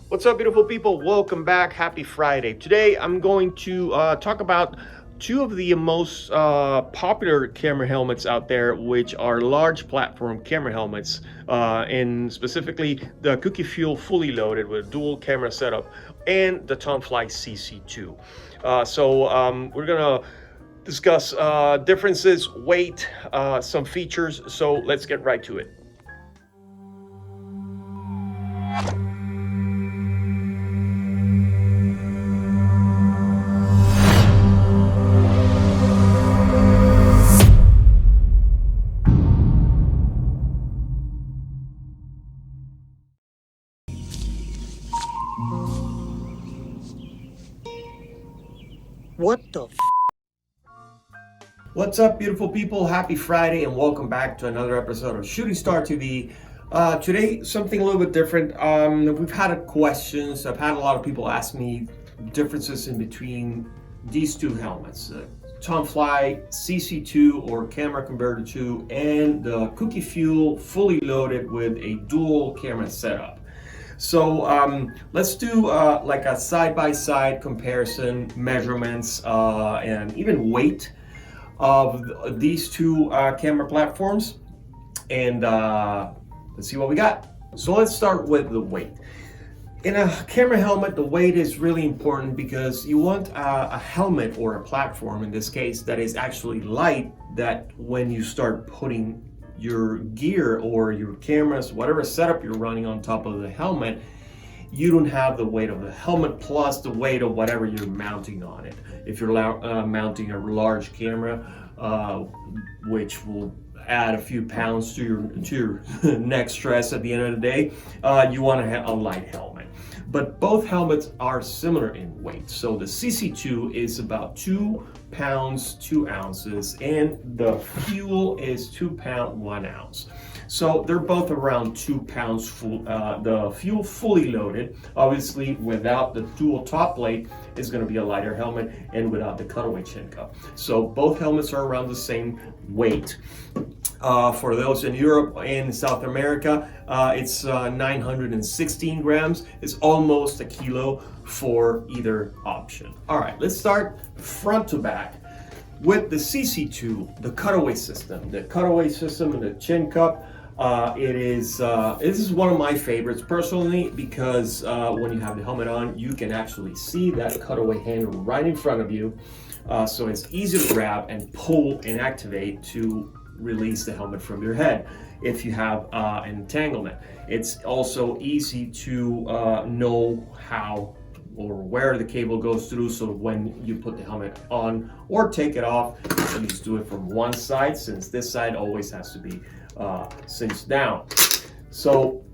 What's up, beautiful people? Welcome back. Happy Friday. Today, I'm going to talk about two of the most popular camera helmets out there, which are large platform camera helmets, and specifically the Cookie Fuel fully loaded with dual camera setup and the TonFly CC2. We're gonna discuss differences, weight, some features. So let's get right to it. What the f? What's up, beautiful people? Happy Friday and welcome back to another episode of ChutingStar TV. Today, something a little bit different. We've had questions. I've had a lot of people ask me differences in between these two helmets, TonFly CC2 or Camera Converter 2 and the Cookie Fuel fully loaded with a dual camera setup. So let's do like a side-by-side comparison, measurements, and even weight of these two camera platforms, and let's see what we got. So let's start with the weight. In a camera helmet, the weight is really important because you want a helmet or a platform, in this case, that is actually light, that when you start putting your gear or your cameras, whatever setup you're running on top of the helmet, you don't have the weight of the helmet plus the weight of whatever you're mounting on it. If you're mounting a large camera, which will add a few pounds to your neck stress at the end of the day, you want to have a light helmet. But both helmets are similar in weight. So the CC2 is about 2 pounds 2 ounces, and the Fuel is 2 pounds 1 ounce. So they're both around 2 pounds full. The Fuel fully loaded, obviously without the dual top plate, is going to be a lighter helmet, and without the cutaway chin cup. So both helmets are around the same weight. For those in Europe and South America, it's 916 grams. It's almost a kilo for either option. All right, let's start front to back with the CC2, the cutaway system. The cutaway system and the chin cup. This is one of my favorites personally, because when you have the helmet on, you can actually see that cutaway handle right in front of you. So it's easy to grab and pull and activate to release the helmet from your head if you have an entanglement. It's also easy to know how or where the cable goes through, so when you put the helmet on or take it off, at least do it from one side, since this side always has to be cinched down. So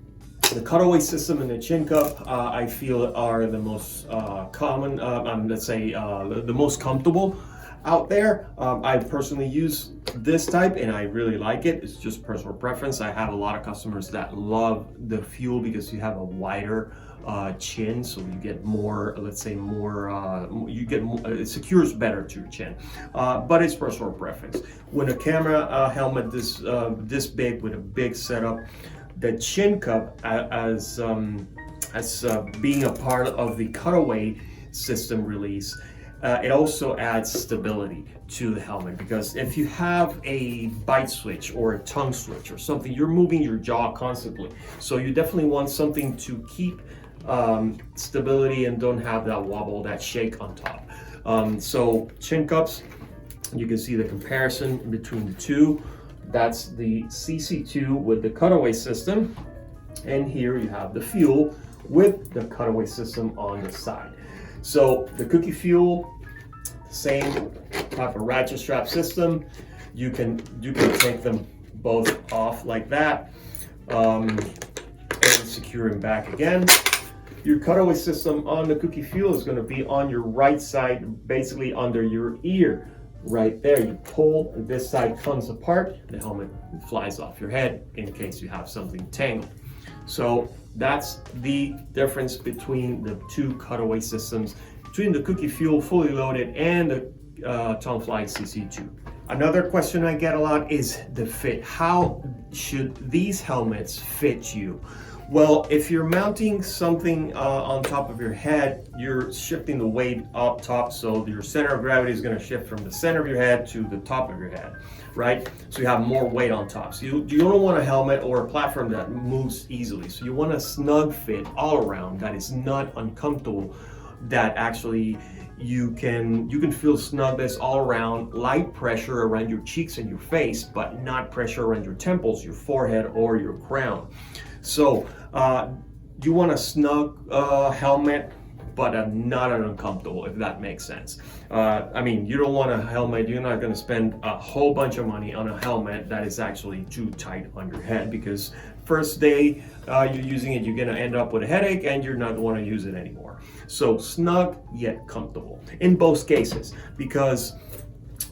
the cutaway system and the chin cup, I feel, are the most common, let's say the most comfortable out there. I personally use this type and I really like it. It's just personal preference. I have a lot of customers that love the Fuel because you have a wider chin, so you get more, let's say more, it secures better to your chin, but it's personal preference. When a camera helmet this big with a big setup, the chin cup as being a part of the cutaway system release, it also adds stability to the helmet, because if you have a bite switch or a tongue switch or something, you're moving your jaw constantly. So you definitely want something to keep stability and don't have that wobble, that shake on top. So chin cups, you can see the comparison between the two. That's the CC2 with the cutaway system, and here you have the Fuel with the cutaway system on the side. So the Cookie Fuel, same type of ratchet strap system. You can take them both off like that, and secure them back again. Your cutaway system on the Cookie Fuel is going to be on your right side, basically under your ear, right there. You pull, and this side comes apart. The helmet flies off your head in case you have something tangled. So that's the difference between the two cutaway systems, between the Cookie Fuel fully loaded and the TonFly CC2. Another question I get a lot is the fit. How should these helmets fit you? Well, if you're mounting something on top of your head, you're shifting the weight up top, so your center of gravity is going to shift from the center of your head to the top of your head, right? So you have more weight on top. So you don't want a helmet or a platform that moves easily. So you want a snug fit all around that is not uncomfortable, that actually you can feel snugness all around, light pressure around your cheeks and your face, but not pressure around your temples, your forehead, or your crown. So you want a snug helmet, but not an uncomfortable, if that makes sense. I mean, you don't want a helmet, you're not going to spend a whole bunch of money on a helmet that is actually too tight on your head, because first day you're using it, you're going to end up with a headache and you're not want to use it anymore. So snug yet comfortable in both cases, because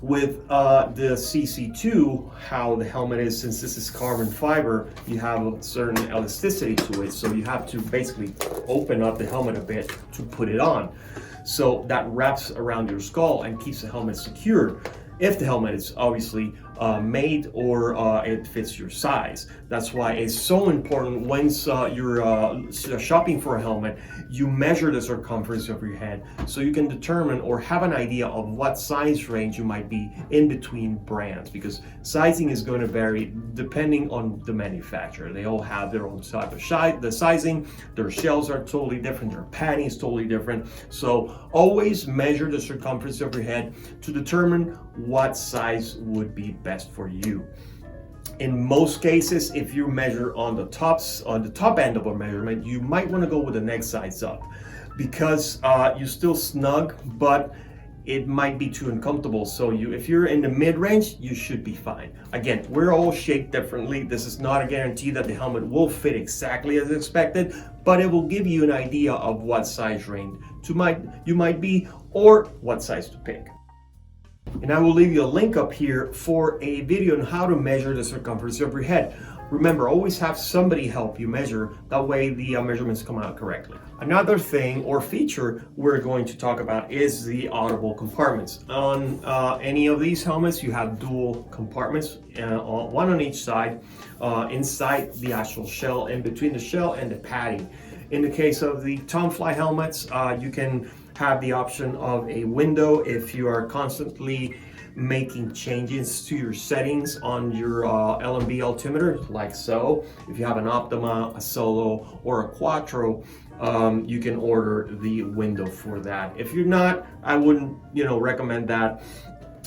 with the CC2, how the helmet is, since this is carbon fiber, you have a certain elasticity to it, so you have to basically open up the helmet a bit to put it on. So that wraps around your skull and keeps the helmet secured, if the helmet is obviously made or it fits your size. That's why it's so important once you're shopping for a helmet, you measure the circumference of your head so you can determine or have an idea of what size range you might be in between brands, because sizing is going to vary depending on the manufacturer. They all have their own type of the sizing, their shells are totally different, their padding is totally different. So always measure the circumference of your head to determine what size would be best for you. In most cases, if you measure on the top end of a measurement, you might want to go with the next size up, because you're still snug, but it might be too uncomfortable. So if you're in the mid-range, you should be fine. Again, we're all shaped differently. This is not a guarantee that the helmet will fit exactly as expected, but it will give you an idea of what size range you might be, or what size to pick. And I will leave you a link up here for a video on how to measure the circumference of your head. Remember, always have somebody help you measure, that way the measurements come out correctly. Another thing or feature we're going to talk about is the audible compartments. On any of these helmets, you have dual compartments, one on each side, inside the actual shell, in between the shell and the padding. In the case of the TonFly helmets, you can have the option of a window if you are constantly making changes to your settings on your LMB altimeter, like so. If you have an Optima, a Solo, or a Quattro, you can order the window for that. If you're not, I wouldn't recommend that.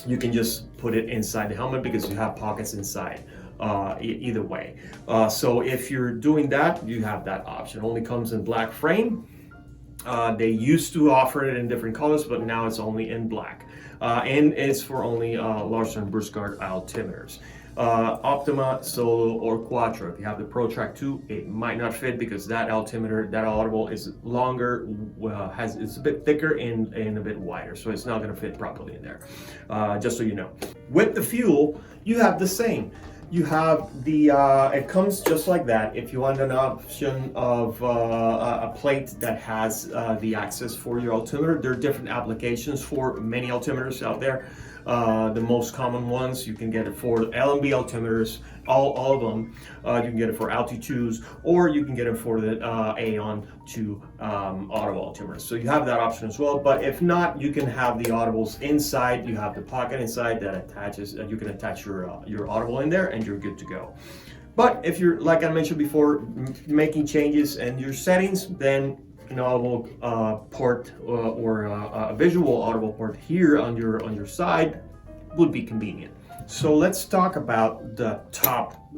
You can just put it inside the helmet, because you have pockets inside. Either way. So if you're doing that, you have that option. Only comes in black frame. They used to offer it in different colors, but now it's only in black. And it's for only Larson Bush Guard altimeters. Optima, Solo, or Quattro. If you have the Pro Track 2, it might not fit, because that altimeter, that audible, is longer, it's a bit thicker and a bit wider, so it's not going to fit properly in there. Just so you know. With the fuel, you have the same. You have the, it comes just like that. If you want an option of a plate that has the access for your altimeter, there are different applications for many altimeters out there. The most common ones, you can get it for LMB altimeters, all of them. You can get it for Alti2s, or you can get it for the Aeon to audible altimeters. So you have that option as well. But if not, you can have the audibles inside. You have the pocket inside that attaches. You can attach your audible in there, and you're good to go. But if you're, like I mentioned before, making changes in your settings, then an audible port or a visual audible port here on your side would be convenient. So let's talk about the top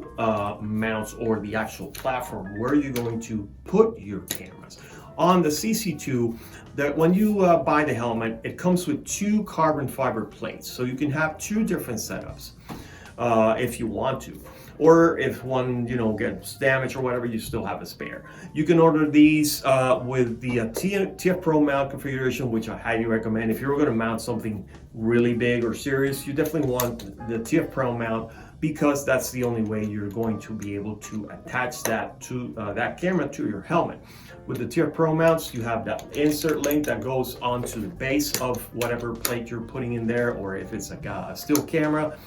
mounts, or the actual platform where you're going to put your cameras. On the CC2, when you buy the helmet, it comes with 2 carbon fiber plates, so you can have 2 different setups if you want to. Or if one, gets damaged or whatever, you still have a spare. You can order these with the TF Pro mount configuration, which I highly recommend. If you're going to mount something really big or serious, you definitely want the TF Pro mount, because that's the only way you're going to be able to attach that to that camera to your helmet. With the TF Pro mounts, you have that insert link that goes onto the base of whatever plate you're putting in there, or if it's like a still camera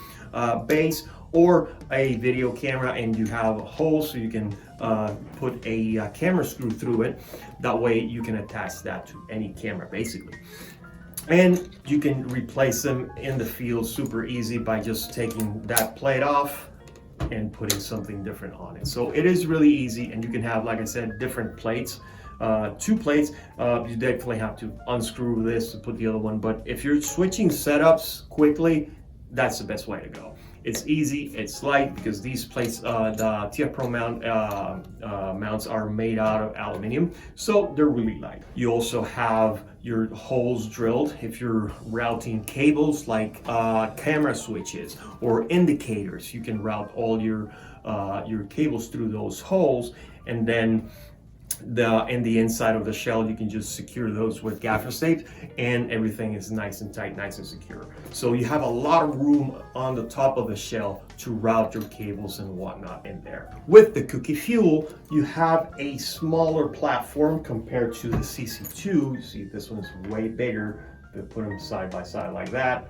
base, or a video camera and you have a hole so you can put a camera screw through it. That way you can attach that to any camera basically. And you can replace them in the field super easy by just taking that plate off and putting something different on it. So it is really easy, and you can have, like I said, different plates. 2 plates. You definitely have to unscrew this to put the other one, but if you're switching setups quickly, that's the best way to go. It's easy, it's light, because these plates, the TF Pro mount mounts are made out of aluminum, so they're really light. You also have your holes drilled if you're routing cables like camera switches or indicators. You can route all your cables through those holes, and then in the inside of the shell you can just secure those with gaffer tape, and everything is nice and tight, nice and secure. So you have a lot of room on the top of the shell to route your cables and whatnot in there. With the Cookie Fuel, you have a smaller platform compared to the CC2. You see this one is way bigger. They put them side by side like that.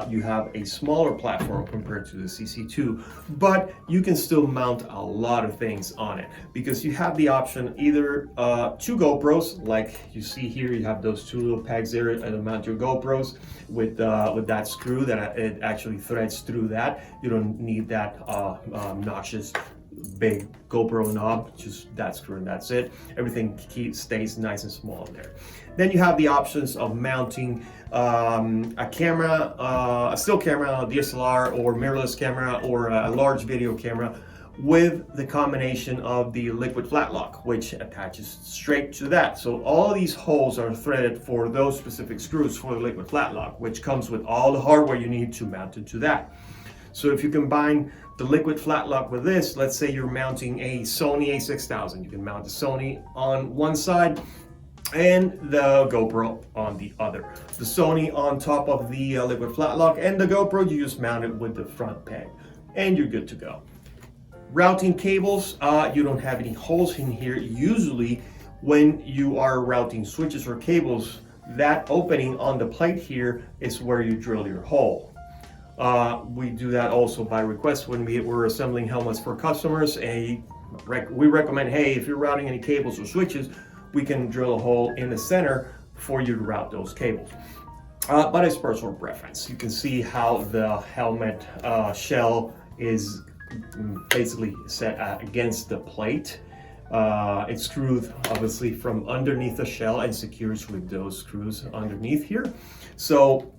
You have a smaller platform compared to the CC2, but you can still mount a lot of things on it, because you have the option either 2 GoPros, like you see here. You have those 2 little pegs there to mount your GoPros with that screw that it actually threads through that. You don't need that obnoxious big GoPro knob, just that screw and that's it. Everything stays nice and small in there. Then you have the options of mounting a camera, a still camera, a DSLR or mirrorless camera, or a large video camera, with the combination of the liquid flat lock, which attaches straight to that. So all these holes are threaded for those specific screws for the liquid flat lock, which comes with all the hardware you need to mount it to that. So if you combine the liquid flat lock with this, let's say you're mounting a Sony a6000, you can mount the Sony on one side and the GoPro on the other. The Sony on top of the liquid flat lock, and the GoPro you just mount it with the front peg, and you're good to go. Routing cables, you don't have any holes in here. Usually when you are routing switches or cables, that opening on the plate here is where you drill your hole. We do that also by request when we're assembling helmets for customers. We recommend, hey, if you're routing any cables or switches, we can drill a hole in the center for you to route those cables. But it's personal preference. You can see how the helmet shell is basically set against the plate. It's screwed obviously from underneath the shell and secures with those screws underneath here. So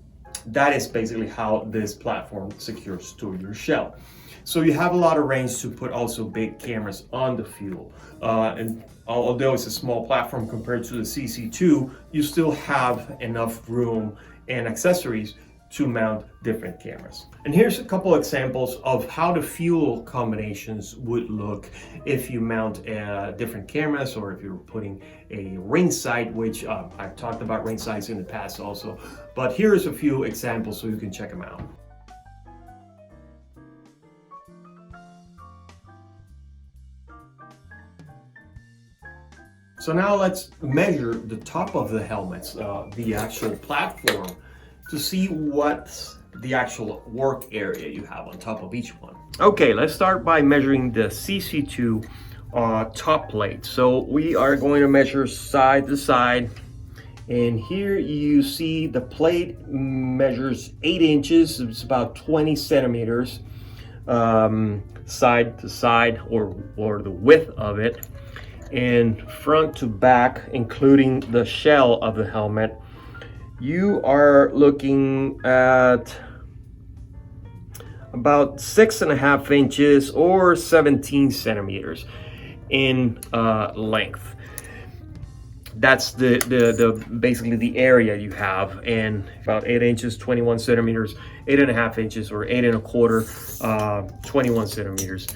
that is basically how this platform secures to your shell. So you have a lot of range to put also big cameras on the fuel. And although it's a small platform compared to the CC2, you still have enough room and accessories to mount different cameras. And here's a couple examples of how the fuel combinations would look if you mount different cameras, or if you're putting a ring sight, which I've talked about ring sights in the past also. But here's a few examples so you can check them out. So now let's measure the top of the helmets, the actual platform, to see what the actual work area you have on top of each one. Okay, let's start by measuring the CC2 top plate. So we are going to measure side to side, and here you see the plate measures 8 inches. It's about 20 centimeters side to side, or the width of it. And front to back, including the shell of the helmet, you are looking at about 6.5 inches or 17 centimeters in length. That's the basically the area you have, and about 8 inches, 21 centimeters, 8.5 inches or 8.25, 21 centimeters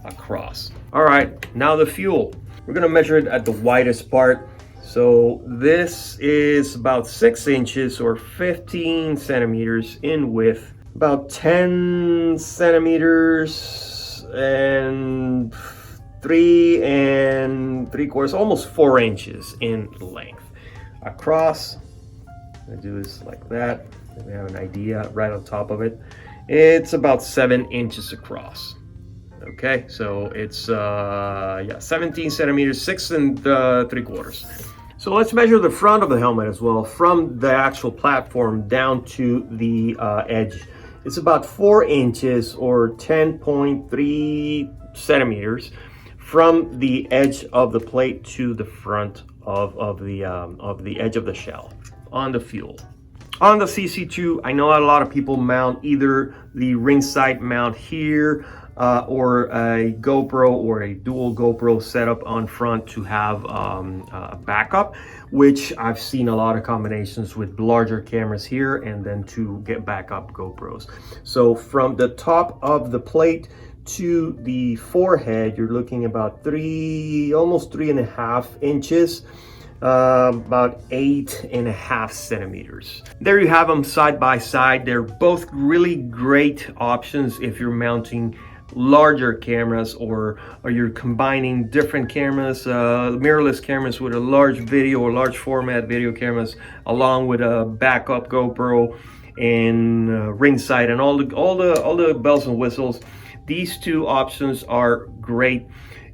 across. All right, now the fuel. We're gonna measure it at the widest part. So this is about 6 inches or 15 centimeters in width, about 10 centimeters and 3 3/4, almost 4 inches in length. Across, I'm gonna do this like that. We have an idea right on top of it. It's about 7 inches across. Okay, so it's 17 centimeters, 6 3/4. So let's measure the front of the helmet as well, from the actual platform down to the edge. It's about 4 inches or 10.3 centimeters from the edge of the plate to the front of the edge of the shell on the fuel. On the CC2, I know a lot of people mount either the ringside mount here or a GoPro or a dual GoPro setup on front to have a backup, which I've seen a lot of combinations with larger cameras here and then to get backup GoPros. So from the top of the plate to the forehead, you're looking about almost 3.5 inches. About 8.5 centimeters. There you have them side by side. They're both really great options if you're mounting larger cameras or you're combining different cameras, mirrorless cameras with a large video or large format video cameras along with a backup GoPro and ringside and all the bells and whistles. These two options are great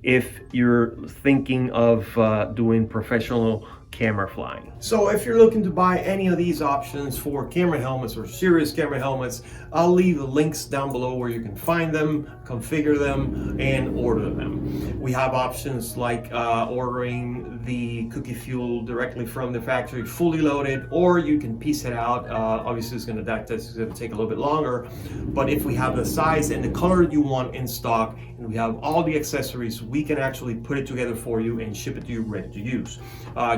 if you're thinking of doing professional camera flying. So if you're looking to buy any of these options for camera helmets or serious camera helmets, I'll leave the links down below where you can find them, configure them, and order them. We have options like ordering the cookie fuel directly from the factory fully loaded, or you can piece it out. Obviously it's going to take a little bit longer, but if we have the size and the color you want in stock and we have all the accessories, we can actually put it together for you and ship it to you ready to use.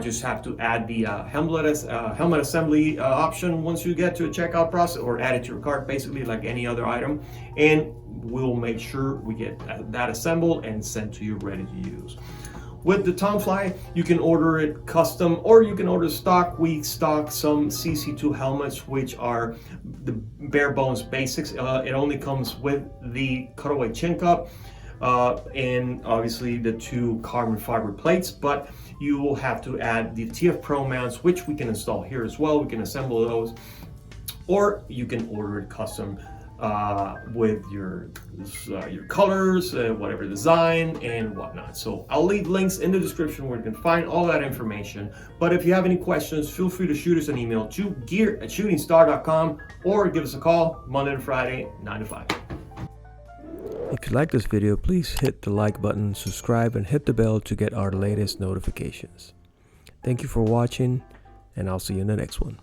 Just have to add the helmet assembly option once you get to a checkout process, or add it to your cart basically like any other item, and we'll make sure we get that assembled and sent to you ready to use. With the TonFly, you can order it custom or you can order stock. We stock some CC2 helmets, which are the bare bones basics. It only comes with the cutaway chin cup and obviously the 2 carbon fiber plates, but you will have to add the TF Pro mounts, which we can install here as well. We can assemble those, or you can order it custom with your colors, whatever design and whatnot. So I'll leave links in the description where you can find all that information. But if you have any questions, feel free to shoot us an email to gear@shootingstar.com or give us a call Monday to Friday, 9 to 5. If you like this video, please hit the like button, subscribe, and hit the bell to get our latest notifications. Thank you for watching, and I'll see you in the next one.